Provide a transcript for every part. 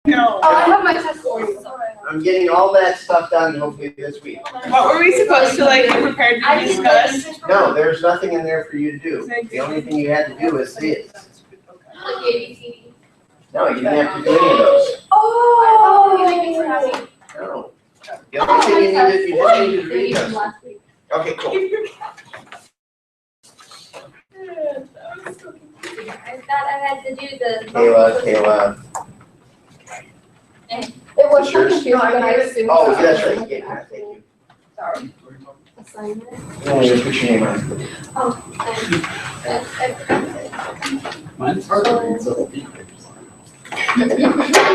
No. Oh, I have my test for you. I'm getting all that stuff done hopefully this week. What were we supposed to like be prepared to discuss? No, there's nothing in there for you to do. The only thing you had to do is this. No, you didn't have to do any of those. Oh, you make me so happy. No. The only thing you just needed to read those. Okay, cool. I thought I had to do the. Kayla. It was Sure. confusing, but I assumed. Oh, that's right. You gave me that, thank you. Sorry. Assignment. No, you put your name on it. Mine's hard to read, so.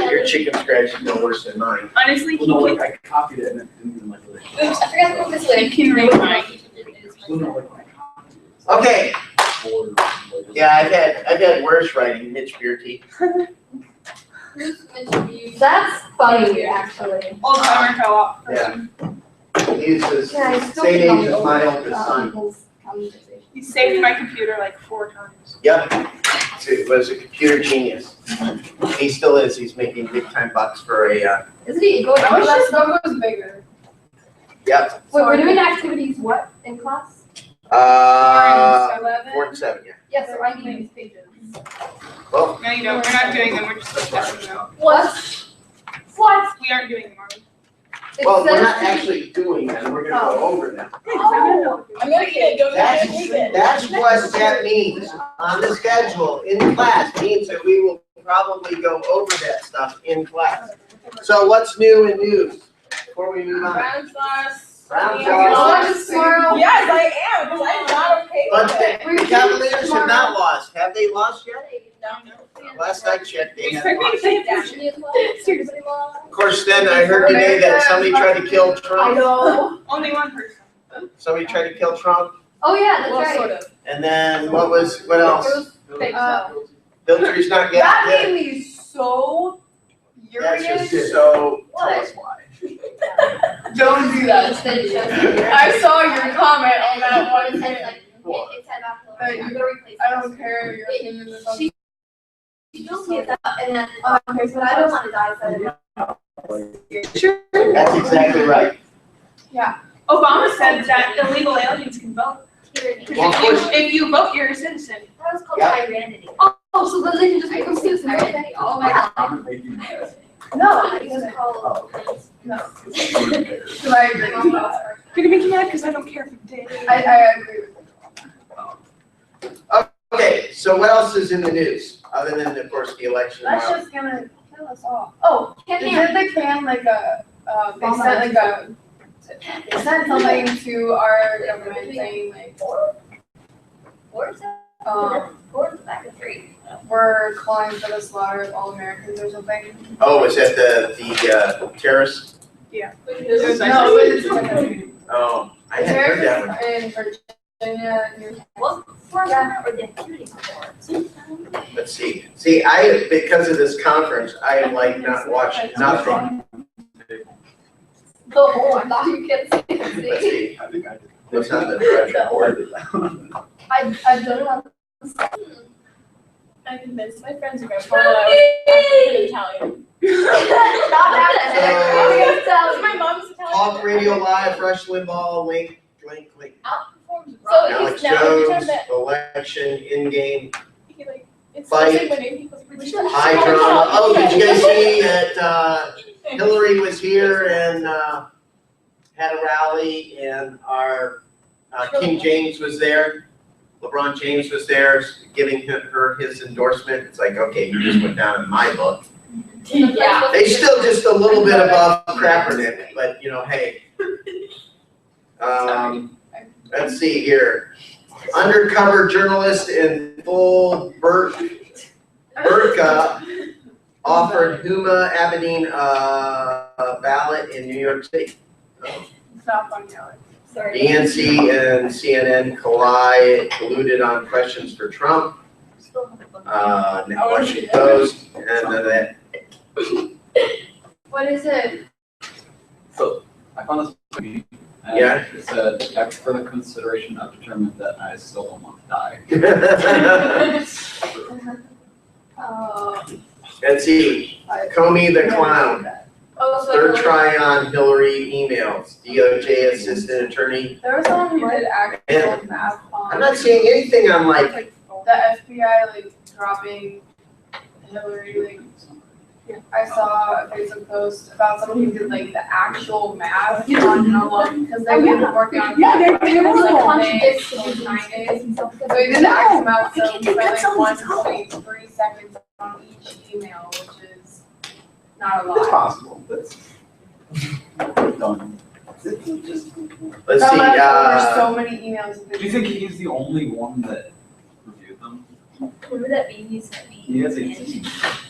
Your chicken scratch is no worse than mine. Honestly, Well, no, like I copied it and it didn't even like really. Oops, I forgot to put this way. you can read mine. Well, no, like when I copied it. Okay, Or- yeah, I've had worse writing, Mitch Bearty. That's funny, actually. Old timer co-op. Yeah. He's the Yeah, I still same think age as my oldest son. people's conversation. He saved my computer like 4 times. Yep, he was a computer genius. He still is, he's making big time bucks for a, Isn't he going? I wish this number was bigger. yep. Wait, we're doing activities what in class? 4 and 7, yeah. Yes, so I need these pages. Well, No, you don't. We're not doing them. We're just discussing them. What? What? We aren't doing them, are we? It well, we're says- not actually doing them, we're gonna go over them. Oh. I'm gonna eat it, don't That's, eat it. that's what that means on the schedule in class, means that we will probably go over that stuff in class. So what's new in news before we move on? Brown sauce. Brown Yeah, sauce. Lunch tomorrow. Yes, I am, because I'm not okay But with it. the Cavaliers have not lost, have they lost yet? No. Last I checked, they We haven't lost. Seriously. Of course, then I heard today that somebody tried to kill I Trump. know. Only one person. Somebody tried to kill Trump, Oh, yeah, that's Well, right. sort of. and then what else? Fake Uh, stuff. Hillary's not yet. That made me so That's furious. just so. Tell What? us why. Don't do that. Instead it shows you. I saw your comment on that one. It said like, it said But I'm you- gonna replace I it. don't care your opinion or something. She told me that, and then, okay, but I don't wanna die, so. Sure. That's exactly right. Obama said that illegal aliens can vote. Well, of course. If you vote, you're a citizen. That was called Yeah. tyranny. Oh, so then they can just make them citizens, okay? Oh my god. I'm making it. No, It was called. no. It's So I agree with that. You're gonna make me mad because I don't care if it did. I agree with Okay, so what else is in the news, other than, of course, the election? That's just gonna kill us all. Oh, did they can like a, they sent like a, they sent something to our government saying like, Four is that? um, Four is the back of 3. we're calling for the slaughter of all Americans or something. Oh, is that the terrorists? No, it's Oh, I hadn't heard that one. in Virginia, New What four is that, or the activity four? Let's see. See, because of this conference, I have like not watched nothing. Oh, I thought you could say. Let's see. I think I did. What's on the direction I board? did that. I've done it on. I convinced my friends are gonna find out I was Italian. Not happening. Because my mom's Italian. Talk Radio Live, Rush Limbaugh, link. Outperforms So Alex now every time Jones, that election, in-game, he like, it's Fight. saying my name, he goes, "We should high have drama. Italian." Oh, did you guys see that Hillary was here and had a rally and our King James was there? LeBron James was there giving her his endorsement. It's like, okay, you just went down in my book. Yeah. They still just a little bit above Kaepernick, but you know, hey. Let's see here. Undercover journalist in full burqa offered Huma Abedin a ballot in New York City. It's not funny, Alex. Sorry. DNC and CNN colluded on questions for Trump. Washington Post, and that. What is it? So I found this movie, and Yeah. it said, after further consideration, I've determined that I still don't want to die. Let's see, Comey the clown, Oh, so third try on Hillary emails, DOJ assistant attorney. There was someone who did actual math on. I'm not seeing anything on like, The FBI like dropping Hillary like. I saw a Facebook post about someone who did like the actual math on how long, because they were working on. Yeah, they're terrible. Like, Contradicts days, the 9 days. and stuff. So he did the X amount, We so can't he do that, spent like someone's 1.3 seconds on each email, which is not a It's lot. possible, but. Done. let's see, There's so many emails. Do you think he's the only one that reviewed them? Remember that baby sent me? He has and 18. he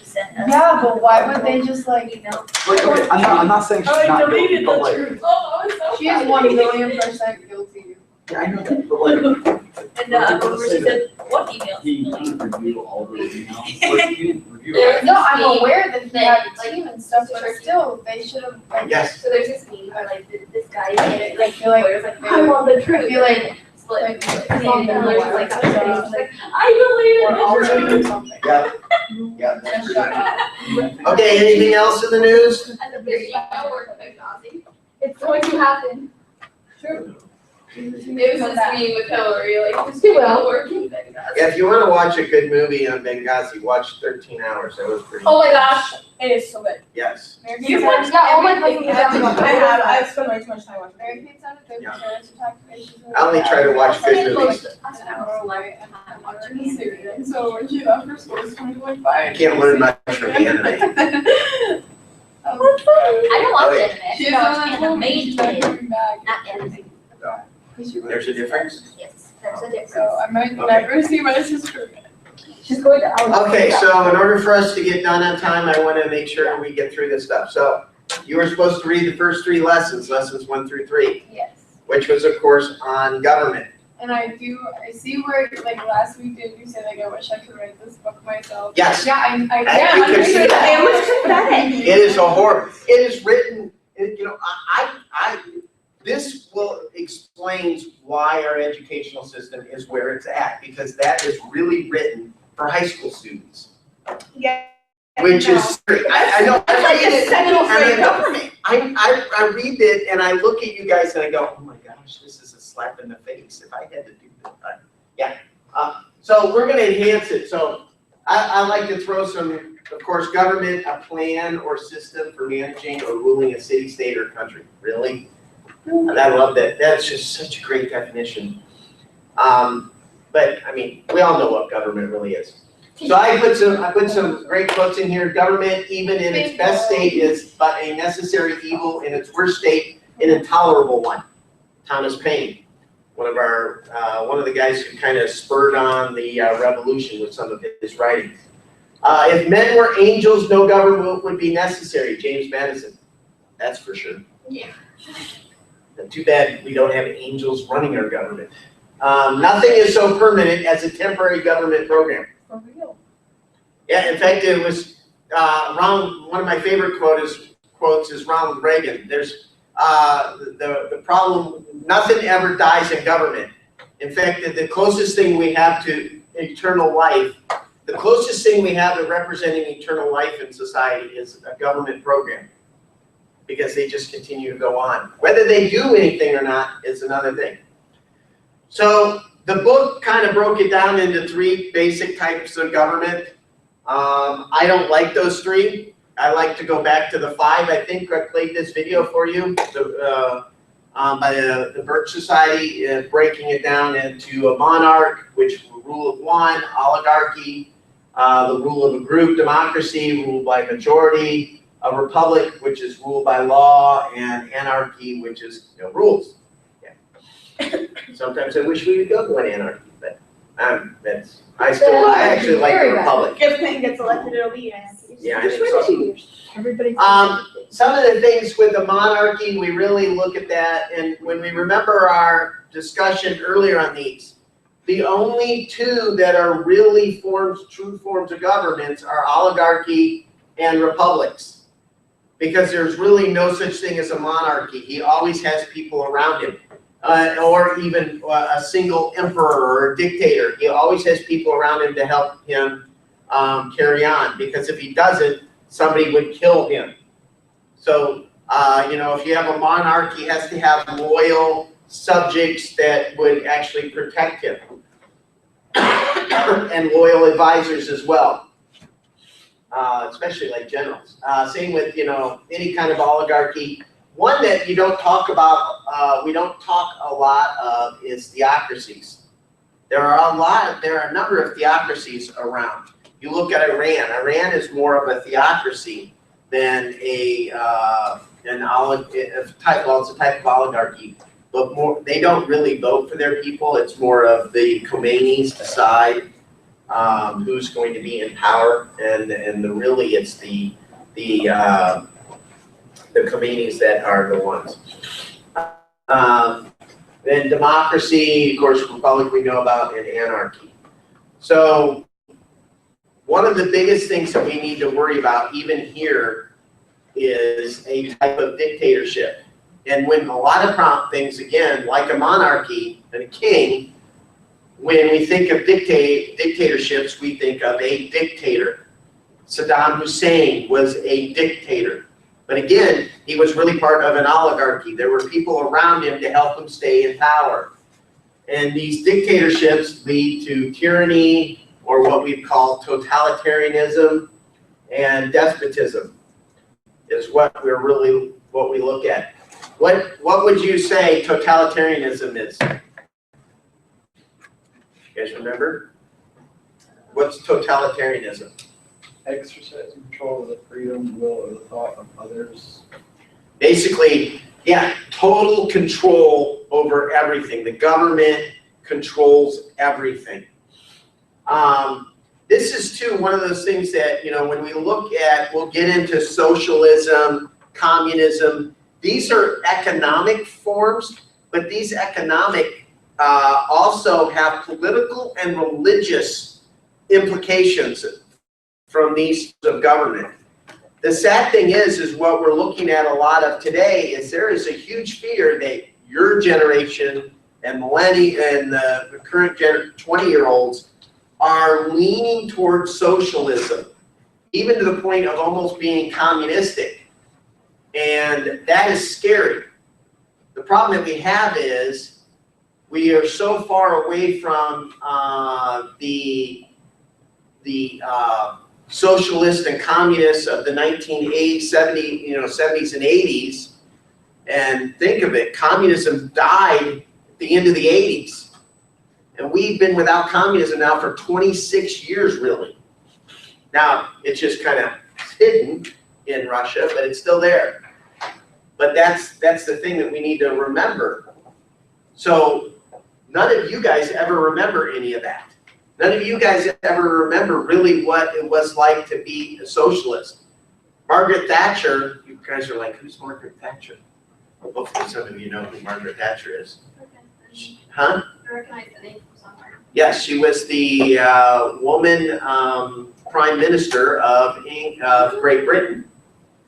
sent us Yeah, but why would they just like, email? Like, okay, I'm not saying she's not guilty, but like, Oh, I was so she is 1,000,000% guilty. yeah, I know that, but like. And Just remember say she that said, what email? He Like, didn't review all those emails, like, he didn't review There it. No, I'm aware that he had a Like, team and stuff, but still, they should have like. yes, So there's this meme where like this guy, I like, feel like lawyers, like, they- I want the I truth. feel like Split. like, And then lawyers like, like, I or all believe do in the truth. something. yeah, yeah. And shut up. Okay, anything else in the news? It's going to happen. True. It was this meeting with Hillary, like, just She will. working. Yeah, if you wanna watch a good movie on Benghazi, watch 13 Hours, that was pretty. Oh my gosh, it is so good. Yes, You've watched that? All my cousins have watched it. I have, I've spent way too much time watching Mary it. Kate sounded good. Yeah. Sharon should talk to me. She's I only try to watch good movies. I'm watching the series. So when she left for school, she was like, bye. I can't learn much from the anime. I don't watch Okay. anime. She's I watch on that anime, movie, she's not coming back. not anime. There's a difference? Yes, there's a difference. So I might Okay. never see my sister again. She's going to. Okay, so in order for us to get done on time, I wanna make sure we get through this stuff. So you were supposed to read the first 3 lessons, lessons 1 through 3, Yes. which was of course on government. And I see where, like, last week, did you say, like, I wish I could write this book myself? Yes, Yeah, I you can see that. It was pathetic. it is a horror, it is written, you know, this will explains why our educational system is where it's at, because that is really written for high school students. Yeah. Which is, I know, That's I like read a it, second grade and government. I read it and I look at you guys and I go, oh my gosh, this is a slap in the face if I had to do that. Yeah, so we're gonna enhance it, so I like to throw some, of course, government, a plan or system for managing or ruling a city, state, or country, really? And I love that, that's just such a great definition. But, I mean, we all know what government really is. So I put some great quotes in here. Government, even in its best state, is but a necessary evil. In its worst state, an intolerable one. Thomas Paine, one of the guys who kind of spurred on the revolution with some of his writings. If men were angels, no government would be necessary. James Madison, that's for sure. Yeah. Too bad we don't have angels running our government. Nothing is so permanent as a temporary government program. For real. Yeah, in fact, it was one of my favorite quotes is Ronald Reagan. There's the problem, nothing ever dies in government. In fact, the closest thing we have to eternal life, the closest thing we have to representing eternal life in society is a government program. Because they just continue to go on. Whether they do anything or not is another thing. So the book kind of broke it down into 3 basic types of government. I don't like those 3. I like to go back to the 5. I think I played this video for you by the Birch Society, breaking it down into a monarch, which is the rule of one, oligarchy, the rule of a group, democracy, ruled by majority, a republic, which is ruled by law, and anarchy, which is rules. Yeah. Sometimes I wish we would go to an anarchy, but I actually like the republic. If Clinton gets elected, it'll be anarchy. Yeah, I think so. Everybody. Some of the things with the monarchy, we really look at that, and when we remember our discussion earlier on these, the only 2 that are really true forms of governments are oligarchy and republics. Because there's really no such thing as a monarchy. He always has people around him. Or even a single emperor or a dictator. He always has people around him to help him carry on, because if he doesn't, somebody would kill him. So, you know, if you have a monarch, he has to have loyal subjects that would actually protect him. And loyal advisors as well, especially like generals. Same with, you know, any kind of oligarchy. One that you don't talk about, we don't talk a lot of, is theocracies. There are a number of theocracies around. You look at Iran. Iran is more of a theocracy than it's a type of oligarchy, but more, they don't really vote for their people. It's more of the Khomeinis decide who's going to be in power, and really it's the Khomeinis that are the ones. Then democracy, of course, republic we know about, and anarchy. So one of the biggest things that we need to worry about even here is a type of dictatorship. And when a lot of things, again, like a monarchy and a king, when we think of dictatorships, we think of a dictator. Saddam Hussein was a dictator. But again, he was really part of an oligarchy. There were people around him to help him stay in power. And these dictatorships lead to tyranny, or what we call totalitarianism, and despotism is what we look at. What would you say totalitarianism is? You guys remember? What's totalitarianism? Exercising control of the freedom, will, or the thought of others. Basically, yeah, total control over everything. The government controls everything. This is too one of those things that, you know, when we look at, we'll get into socialism, communism. These are economic forms, but these economic also have political and religious implications from these of government. The sad thing is what we're looking at a lot of today is there is a huge fear that your generation and the current 20-year-olds are leaning towards socialism, even to the point of almost being communistic. And that is scary. The problem that we have is we are so far away from the socialists and communists of the 1980s, 70s and 80s. And think of it, communism died at the end of the 80s. And we've been without communism now for 26 years, really. Now, it's just kind of hidden in Russia, but it's still there. But that's the thing that we need to remember. So none of you guys ever remember any of that. None of you guys ever remember really what it was like to be a socialist. Margaret Thatcher, you guys are like, who's Margaret Thatcher? Well, hopefully some of you know who Margaret Thatcher is. Huh? I recognize the name from somewhere. Yes, she was the woman prime minister of Great Britain.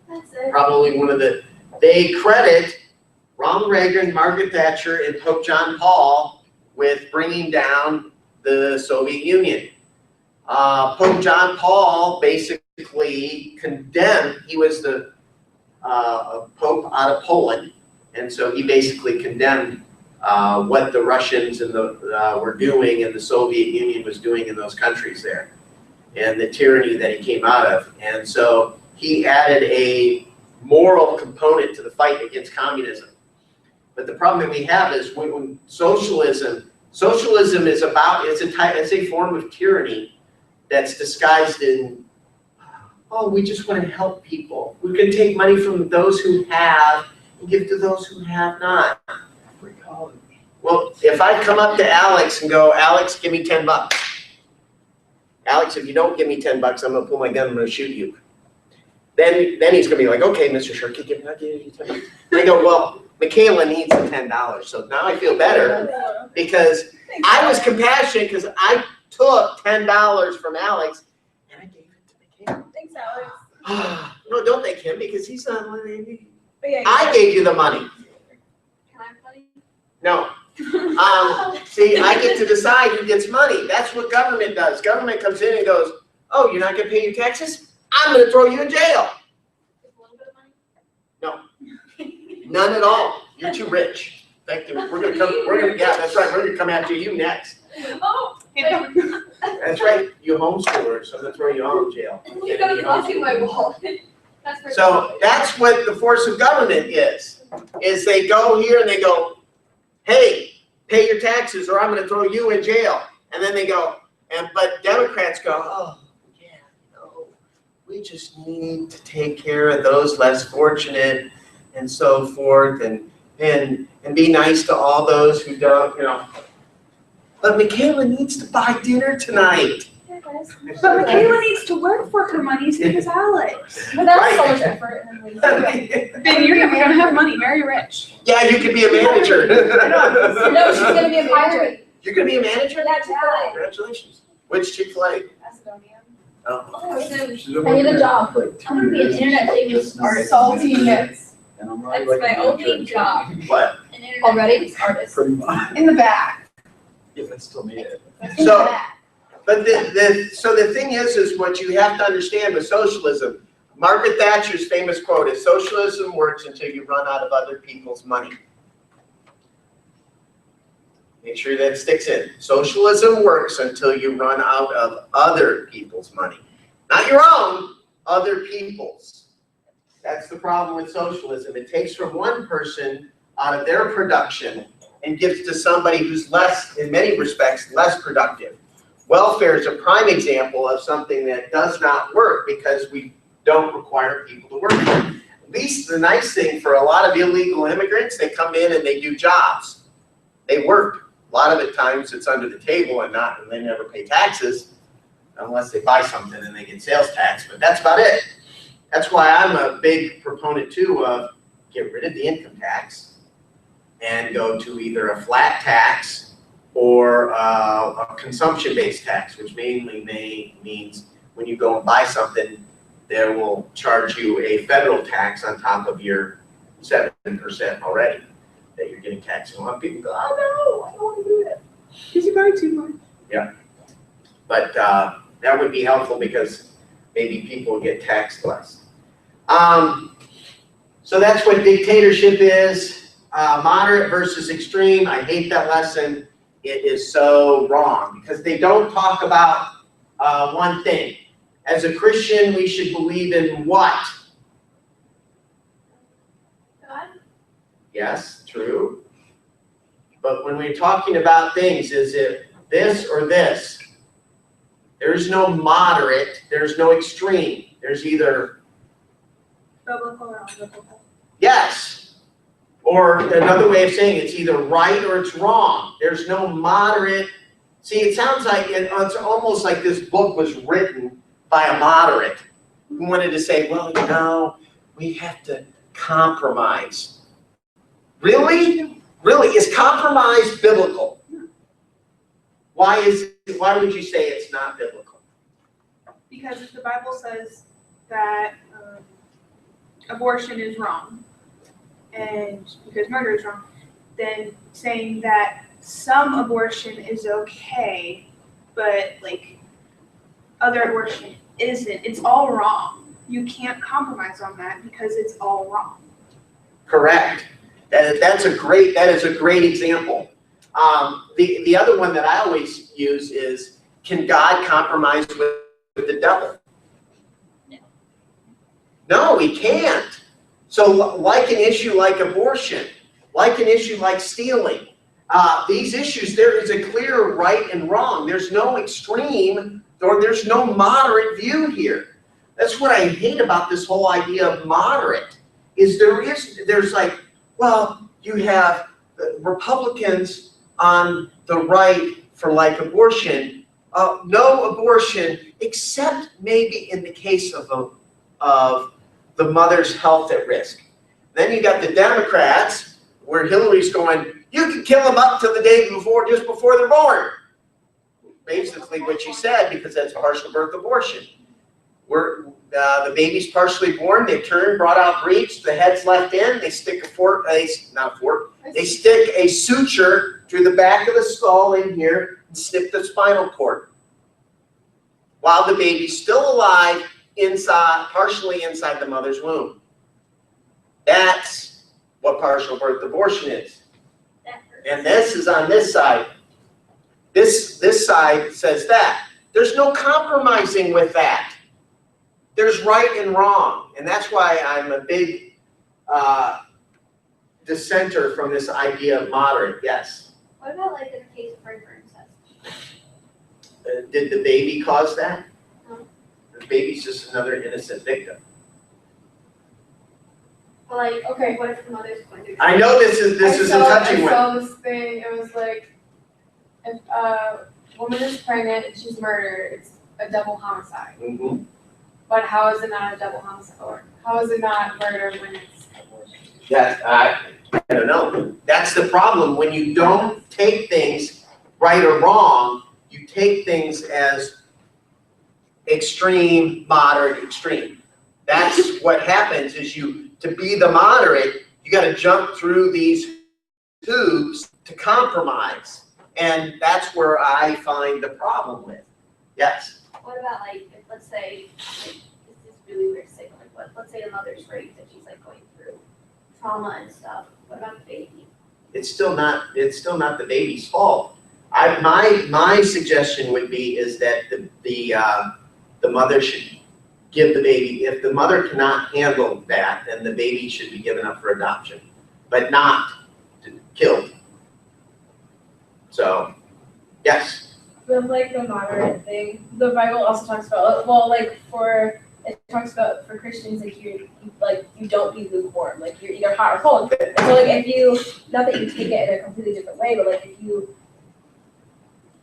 That's it. Probably one of the, they credit Ronald Reagan, Margaret Thatcher, and Pope John Paul with bringing down the Soviet Union. Pope John Paul basically condemned, he was the Pope out of Poland, and so he basically condemned what the Russians and were doing and the Soviet Union was doing in those countries there, and the tyranny that he came out of. And so he added a moral component to the fight against communism. But the problem that we have is when socialism is about, it's a form of tyranny that's disguised in, oh, we just want to help people. We can take money from those who have and give to those who have not. Free college. Well, if I come up to Alex and go, Alex, give me 10 bucks. Alex, if you don't give me 10 bucks, I'm gonna pull my gun, I'm gonna shoot you. Then he's gonna be like, okay, Mr. Shirky, I'll give you 10 bucks. And I go, well, Michaela needs the $10. So now I feel better because I was compassionate because I took $10 from Alex and I gave it to Michaela. Thanks, Alex. No, don't thank him because he's not letting me. But yeah, I gave you the money. Can I have money? No. See, I get to decide who gets money. That's what government does. Government comes in and goes, oh, you're not gonna pay your taxes? I'm gonna throw you in jail. None at all. You're too rich. In fact, yeah, that's right, we're gonna come after you next. Oh. That's right, you homeschoolers, so I'm gonna throw you all in jail. You gotta be blocking my wall. That's pretty So that's what the force of government is they go here and they go, hey, pay your taxes or I'm gonna throw you in jail. And then they go, but Democrats go, oh, yeah, no, we just need to take care of those less fortunate and so forth and be nice to all those who don't, But Michaela needs to buy dinner tonight. But Michaela needs to work for her money, so does Alex. But that's so Right. much effort and then Then you're gonna have money, marry rich. Yeah, you could be a manager. No, she's gonna be a manager. You're gonna be a manager? Yeah, Chick-fil-A. Congratulations. Which Chick-fil-A? Macedonian. Oh. She's I need a job. I'm gonna be an internet famous artist. Salty mix. And I'm That's like my an only intern. job. What? An internet Already? famous artist. Pretty much. In the back. If I still need it. So, but so the thing is what you have to understand with socialism. Margaret Thatcher's famous quote is, socialism works until you run out of other people's money. Make sure that sticks in. Socialism works until you run out of other people's money. Not your own, other people's. That's the problem with socialism. It takes from one person out of their production and gives to somebody who's less, in many respects, less productive. Welfare is a prime example of something that does not work because we don't require people to work. At least the nice thing for a lot of illegal immigrants, they come in and they do jobs. They work. A lot of the times it's under the table and they never pay taxes unless they buy something and they get sales tax, but that's about it. That's why I'm a big proponent too of get rid of the income tax and go to either a flat tax or a consumption-based tax, which mainly means when you go and buy something, they will charge you a federal tax on top of your 7% already that you're getting taxed. And a lot of people go, oh no, I don't want to do that. Because you buy too much. Yeah. But that would be helpful because maybe people get taxed less. So that's what dictatorship is. Moderate versus extreme. I hate that lesson. It is so wrong because they don't talk about one thing. As a Christian, we should believe in what? God? Yes, true. But when we're talking about things, is it this or this? There's no moderate, there's no extreme. There's either Biblical or unbiblical. yes, or another way of saying it's either right or it's wrong. There's no moderate. See, it sounds like it's almost like this book was written by a moderate who wanted to say, well, we have to compromise. Really? Really? Is compromise biblical? Why would you say it's not biblical? Because if the Bible says that abortion is wrong, and because murder is wrong, then saying that some abortion is okay, but like other abortion isn't, it's all wrong. You can't compromise on that because it's all wrong. Correct. That is a great example. The other one that I always use is, can God compromise with the devil? No, he can't. So like an issue like abortion, like an issue like stealing, these issues, there is a clear right and wrong. There's no extreme or there's no moderate view here. That's what I hate about this whole idea of moderate, is there's like, well, you have Republicans on the right for like abortion, no abortion, except maybe in the case of the mother's health at risk. Then you got the Democrats, where Hillary's going, you can kill them up to the day before, just before they're born. Basically what she said, because that's partial birth abortion. Where the baby's partially born, they turn, brought out breech, the head's left in, they stick they stick a suture through the back of the skull in here and snip the spinal cord. while the baby's still alive inside, partially inside the mother's womb. That's what partial birth abortion is. And this is on this side. This side says that. There's no compromising with that. There's right and wrong. And that's why I'm a big dissenter from this idea of moderate. Yes. What about like in the case of rape or incest? Did the baby cause that? No. The baby's just another innocent victim. But like, Okay. what if the mother's going through? I know this is a touchy I one. saw this thing, it was like, if a woman is pregnant and she's murdered, it's a double homicide. Mhm. But how is it not a double homicide? Or how is it not murder when it's abortion? I don't know. That's the problem. When you don't take things right or wrong, you take things as extreme, moderate, extreme. That's what happens is to be the moderate, you got to jump through these hoops to compromise. And that's where I find the problem with. Yes. What about like, if let's say, like, this is really weird to say, but like, let's say the mother's raped and she's like going through trauma and stuff. What about the baby? It's still not the baby's fault. My suggestion would be is that the mother should give the baby, if the mother cannot handle that, then the baby should be given up for adoption, but not killed. So, yes. With like the moderate thing, the Bible also talks about, well, like it talks about for Christians, like you don't be lukewarm, like you're either hot or cold. So like if you, not that you take it in a completely different way, but like if you,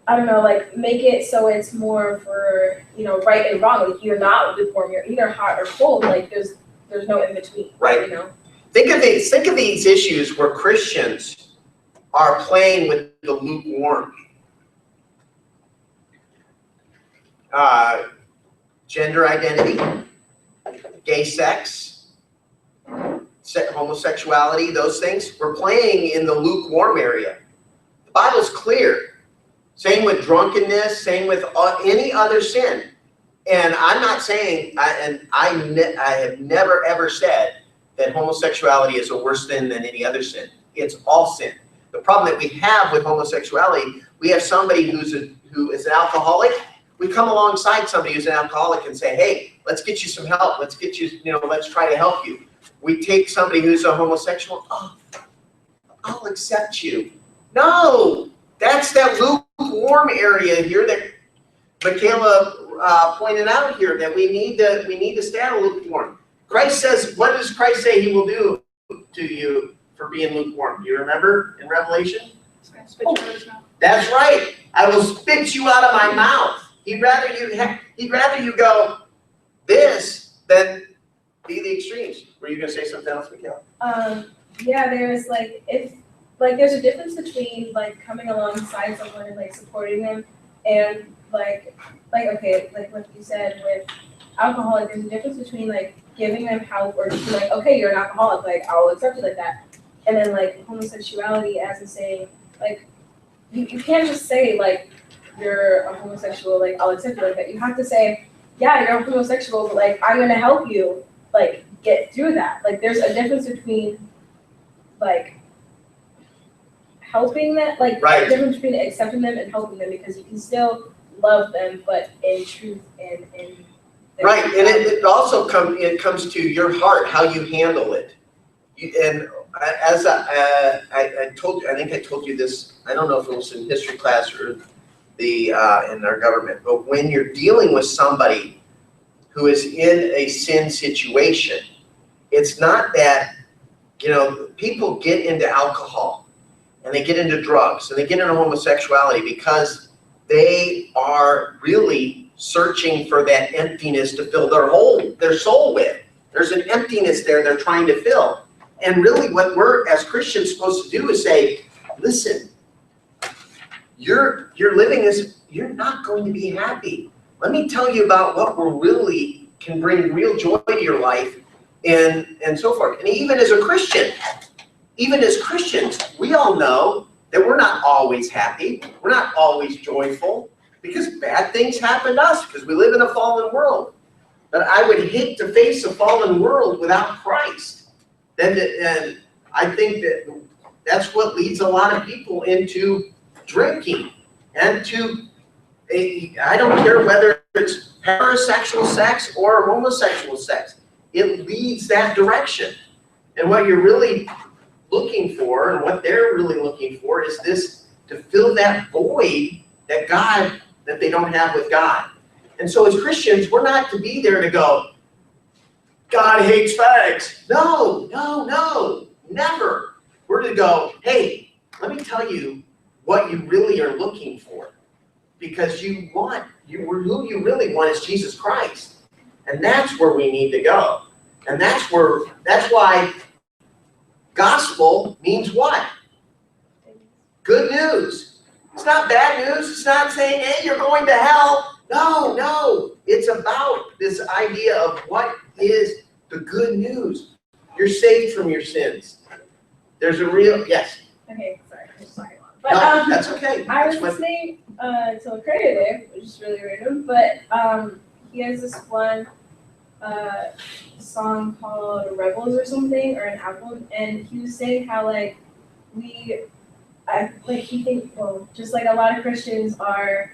I don't know, like make it so it's more for, right and wrong, like you're not lukewarm, you're either hot or cold, like there's no in between, Right. Think of these issues where Christians are playing with the lukewarm. Gender identity, gay sex, homosexuality, those things. We're playing in the lukewarm area. The Bible's clear. Same with drunkenness, same with any other sin. And I'm not saying, I have never ever said that homosexuality is a worse sin than any other sin. It's all sin. The problem that we have with homosexuality, we have somebody who is an alcoholic. We come alongside somebody who's an alcoholic and say, hey, let's get you some help. Let's get you, let's try to help you. We take somebody who's a homosexual, oh, I'll accept you. No, that's that lukewarm area here that Michaela pointed out here, that we need to stay out of lukewarm. Christ says, what does Christ say he will do to you for being lukewarm? Do you remember in Revelation? That's right. I will spit you out of my mouth. He'd rather you go this than be the extremes. Were you going to say something else, Michaela? Yeah, there's there's a difference between like coming alongside someone and like supporting them and like okay, like what you said with alcoholic, there's a difference between like giving them help or just like, okay, you're an alcoholic, like I'll accept you like that. And then like homosexuality as in saying like you can't just say like you're a homosexual, like I'll accept you like that. You have to say, yeah, you're a homosexual, but like I'm gonna help you like get through that. Like there's a difference between like helping them, like Right. the difference between accepting them and helping them, because you can still love them, but in truth and in their Right, and it also comes to your heart, how you handle it. And as I told you, I think I told you this, I don't know if it was in history class or in our government, but when you're dealing with somebody who is in a sin situation, it's not that, people get into alcohol and they get into drugs and they get into homosexuality because they are really searching for that emptiness to fill their soul with. There's an emptiness there they're trying to fill. And really what we're as Christians supposed to do is say, listen, you're living this, you're not going to be happy. Let me tell you about what really can bring real joy to your life and so forth. And even as Christians, we all know that we're not always happy. We're not always joyful. because bad things happen to us because we live in a fallen world. But I would hate to face a fallen world without Christ. And I think that's what leads a lot of people into drinking and to I don't care whether it's heterosexual sex or homosexual sex. It leads that direction. And what you're really looking for and what they're really looking for is this, to fill that void that they don't have with God. And so as Christians, we're not to be there to go, God hates fags. No, never. We're to go, hey, let me tell you what you really are looking for. Because who you really want is Jesus Christ. And that's where we need to go. And that's why gospel means what? Good news. It's not bad news. It's not saying, hey, you're going to hell. No. It's about this idea of what is the good news. You're saved from your sins. There's a real, yes. Okay, sorry, I'm sorry. But, No, that's okay. I was That's what- listening to a creator there, which is really random, but he has this one song called Rebels or something, or an album, and he was saying how like just like a lot of Christians are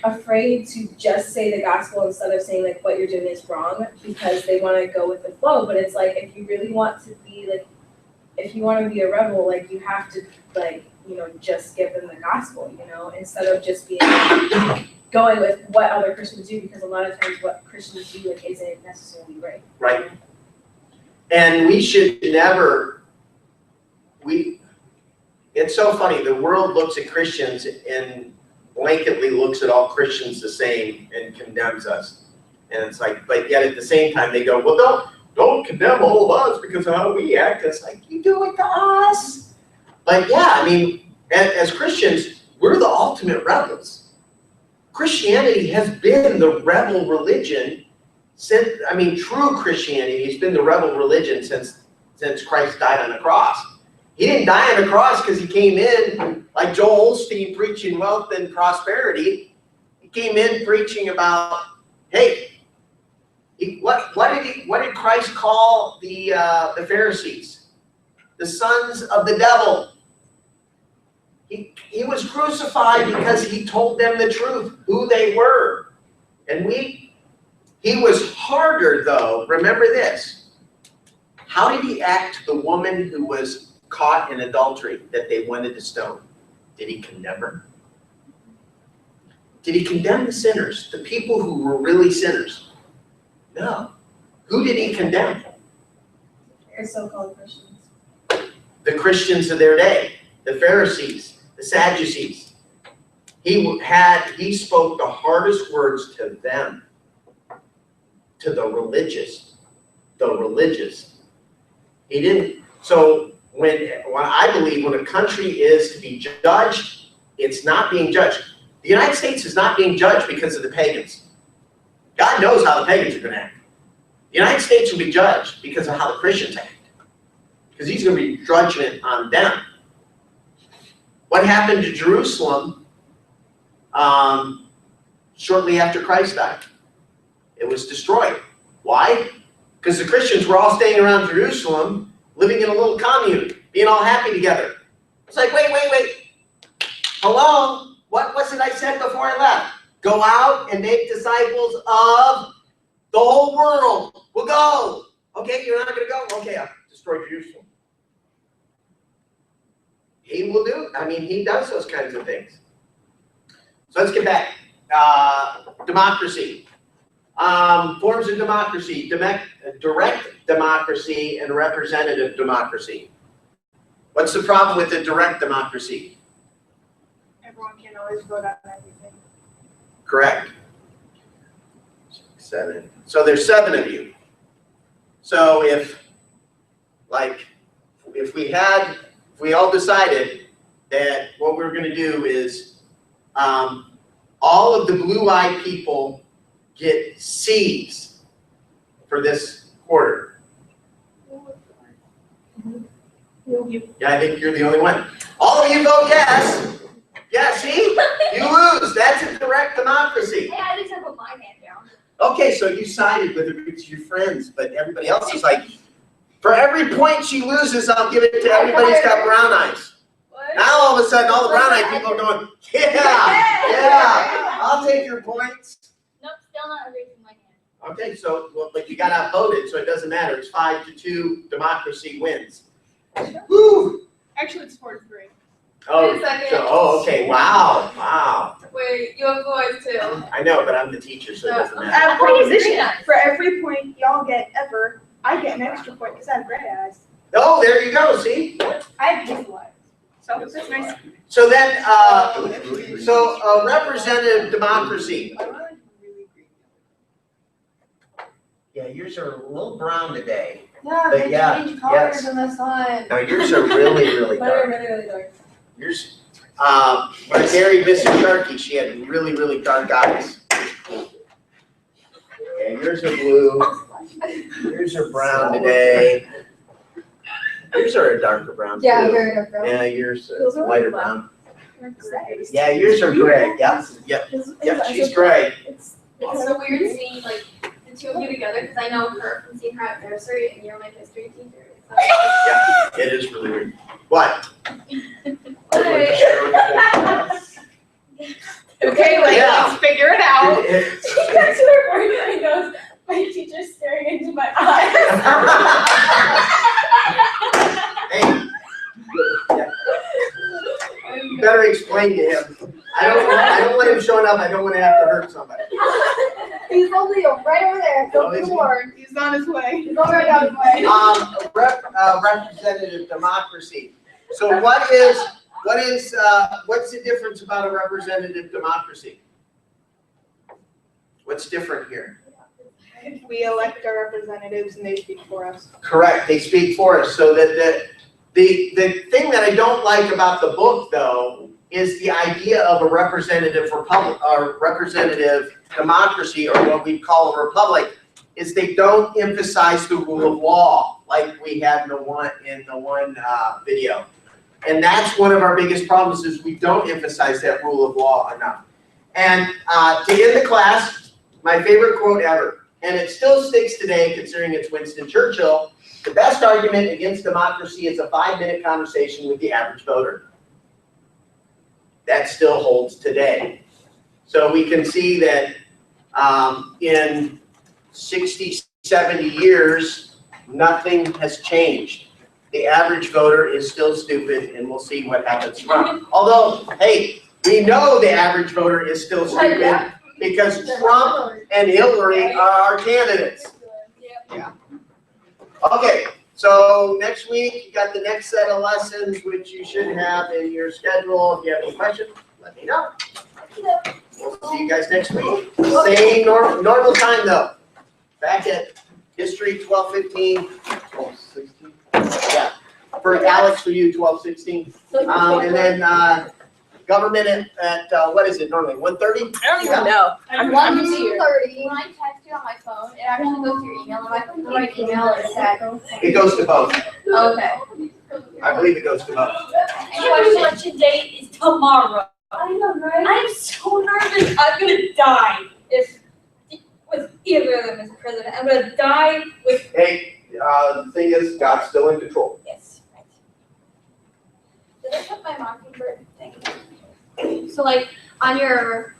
afraid to just say the gospel instead of saying like what you're doing is wrong because they want to go with the flow. But it's like if you really want to be like, if you want to be a rebel, like you have to like, just give them the gospel, instead of just being going with what other Christians do, because a lot of times what Christians do like isn't necessarily right. Right. And we should never, it's so funny, the world looks at Christians and blanketly looks at all Christians the same and condemns us. And it's like, but yet at the same time they go, well, don't condemn all of us because of how we act. It's like, you do it to us. But yeah, I mean, as Christians, we're the ultimate rebels. Christianity has been the rebel religion true Christianity has been the rebel religion since Christ died on the cross. He didn't die on the cross because he came in like Joel Osteen preaching wealth and prosperity. He came in preaching about, hey, what did Christ call the Pharisees? The sons of the devil. He was crucified because he told them the truth, who they were. And he was harder though. Remember this. How did he act to the woman who was caught in adultery that they wanted to stone? Did he condemn her? Did he condemn the sinners, the people who were really sinners? No. Who did he condemn? The so-called Christians. The Christians of their day, the Pharisees, the Sadducees. He spoke the hardest words to them, to the religious. He didn't. So when I believe when a country is to be judged, it's not being judged. The United States is not being judged because of the pagans. God knows how the pagans are going to act. The United States will be judged because of how the Christians act. Because he's going to be judgment on them. What happened to Jerusalem shortly after Christ died? It was destroyed. Why? Because the Christians were all staying around Jerusalem, living in a little commune, being all happy together. It's like, wait. Hello? What was it I said before I left? Go out and make disciples of the whole world. We'll go. Okay, you're not going to go? Okay, I'll destroy Jerusalem. He will do. He does those kinds of things. So let's get back. Democracy. Forms of democracy. Direct democracy and representative democracy. What's the problem with the direct democracy? Everyone can always vote on everything. Correct. 7. So there's 7 of you. So if we all decided that what we're going to do is all of the blue-eyed people get C's for this quarter. Yeah, I think you're the only one. All of you vote yes. Yeah, see? You lose. That's a direct democracy. Hey, at least I put my hand down. Okay, so you sided with your friends, but everybody else is like, for every point she loses, I'll give it to everybody who's got brown eyes. What? Now all of a sudden, all the brown eyed people are going, yeah, I'll take your points. Nope, still not raising my hand. Okay, so, well, but you got outvoted, so it doesn't matter. It's 5-2, democracy wins. Woo! Actually, it's 4-3. Oh, Wait a second. so, okay, wow. Wait, you have boys too. I know, but I'm the teacher, so it doesn't matter. Proposition. For every point y'all get ever, I get an extra point because I have gray eyes. Oh, there you go, see? I have hazel eyes. So that's nice. So then, representative democracy. Yeah, yours are a little brown today. Yeah, But they yeah, change colors yes. in the sun. No, yours are really, really Mine are dark. really, really dark. Yours, when I married Mrs. Sharkey, she had really, really dark eyes. Yeah, yours are blue. Yours are brown today. Yours are a darker brown too. Yeah, very dark brown. Yeah, yours Those are are lighter black. brown. It's Yeah, yours are gray. Yep, she's gray. It's so weird seeing like the two of you together because I know her from seeing her at nursery and you're my history teacher. So, Yeah, it is really weird. What? Okay, ladies, Yeah. figure it out. She got to her point where he goes, my teacher's staring into my eyes. Hey. Yeah. You better explain to him. I don't want him showing up. I don't want to have to hurt somebody. He's only right over there. Oh, is he? He's on his way. He's already on his way. Representative democracy. So what's the difference about a representative democracy? What's different here? We elect our representatives and they speak for us. Correct, they speak for us. So that the thing that I don't like about the book, though, is the idea of a representative republic or representative democracy, or what we call a republic, is they don't emphasize the rule of law like we had in the one video. And that's one of our biggest problems, is we don't emphasize that rule of law enough. And to end the class, my favorite quote ever, and it still sticks today considering it's Winston Churchill: the best argument against democracy is a 5-minute conversation with the average voter. That still holds today. So we can see that in 60, 70 years, nothing has changed. The average voter is still stupid, and we'll see what happens. Although, hey, we know the average voter is still stupid because Trump and Hillary are our candidates. Yeah. Okay, so next week, you got the next set of lessons, which you should have in your schedule. If you have any questions, let me know. We'll see you guys next week. Same normal time, though. Back at History 12:15. 12:16. Yeah. For Alex, for you, 12:16. And then government at what is it normally, 1:30? I don't even know. I'm 1:30. When I text you on my phone, it actually goes to your email. And my email is at. It goes to both. Okay. I believe it goes to both. Your election date is tomorrow. I know, right? I'm so nervous. I'm gonna die with either of them as president. I'm gonna die with. Hey, the thing is, God's still in control. Yes. Right. Did I put my mockingbird thing? So like on your